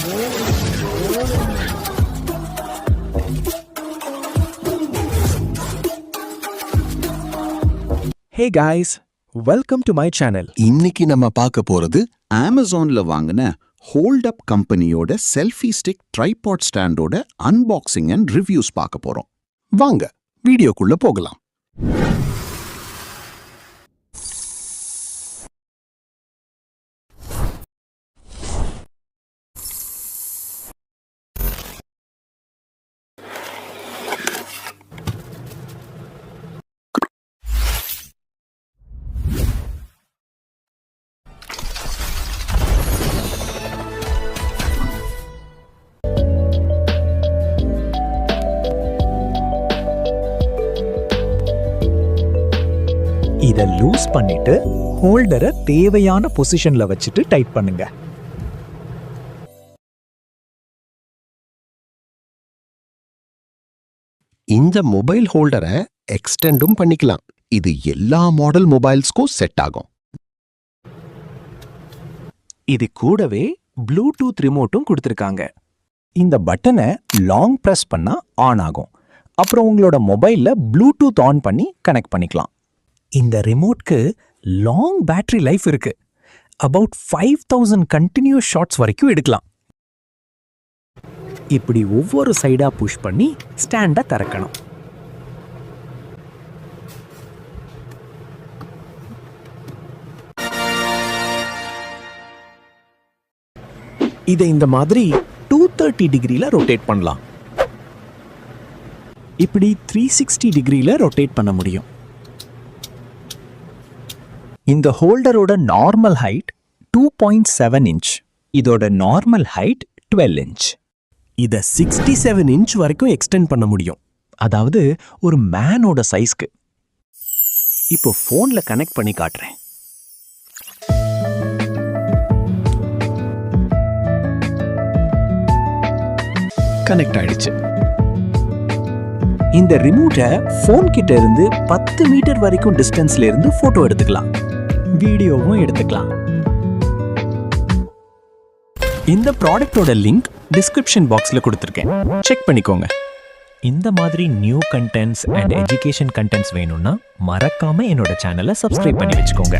Hey guys, welcome to my channel. இன்னைக்கு நம்ம பார்க்க போறது Amazonல வாங்கின ஹோல்ட் அப் கம்பெனியோட செல்ஃபி ஸ்டிக் ட்ரைபாட் ஸ்டாண்டோட அன்பாக்சிங் அண்ட் ரிவ்யூஸ் பார்க்க போறோம். வாங்க வீடியோக்குள்ள போகலாம். இதை லூஸ் பண்ணிட்டு ஹோல்டரை தேவையான பொசிஷன்ல வச்சுட்டு டைட் பண்ணுங்க. இந்த மொபைல் ஹோல்டரை எக்ஸ்டெண்டும் பண்ணிக்கலாம். இது எல்லா மாடல் மொபைல்ஸ்க்கும் செட் ஆகும். இது கூடவே ப்ளூடூத் ரிமோட்டும் கொடுத்திருக்காங்க. இந்த பட்டனை லாங் பிரஸ் பண்ணா ஆன் ஆகும். அப்புறம் உங்களோட மொபைல்ல ப்ளூடூத் ஆன் பண்ணி கனெக்ட் பண்ணிக்கலாம். இந்த ரிமோட்க்கு லாங் பேட்டரி லைஃப் இருக்கு. அபவுட் 5000 கண்டினியூஸ் ஷாட்ஸ் வரைக்கும் எடுக்கலாம். இப்படி ஒவ்வொரு சைடா புஷ் பண்ணி ஸ்டாண்டை திறக்கணும். இதை இந்த மாதிரி 230 டிகிரில ரொட்டேட் பண்ணலாம். இப்படி 360 டிகிரில ரொட்டேட் பண்ண முடியும். இந்த ஹோல்டரோட நார்மல் ஹைட் 2.7 இன்ச். இதோட நார்மல் ஹைட் 12 இன்ச். இதை 67 இன்ச் வரைக்கும் எக்ஸ்டெண்ட் பண்ண முடியும். அதாவது ஒரு மேனோட சைஸ்க்கு. இப்போ ஃபோன்ல கனெக்ட் பண்ணி காட்டுறேன். கனெக்ட் ஆயிடுச்சு. இந்த ரிமோட்டை ஃபோன் கிட்ட இருந்து 10 மீட்டர் வரைக்கும் டிஸ்டன்ஸ்ல இருந்து போட்டோ எடுத்துக்கலாம், வீடியோவும் எடுத்துக்கலாம். இந்த ப்ராடக்டோட லிங்க் டிஸ்கிரிப்ஷன் பாக்ஸ்ல கொடுத்துருக்கேன், செக் பண்ணிக்கோங்க. இந்த மாதிரி new contents and education contents வேணும்னா மறக்காம என்னோட சேனலை சப்ஸ்கிரைப் பண்ணி வச்சுக்கோங்க.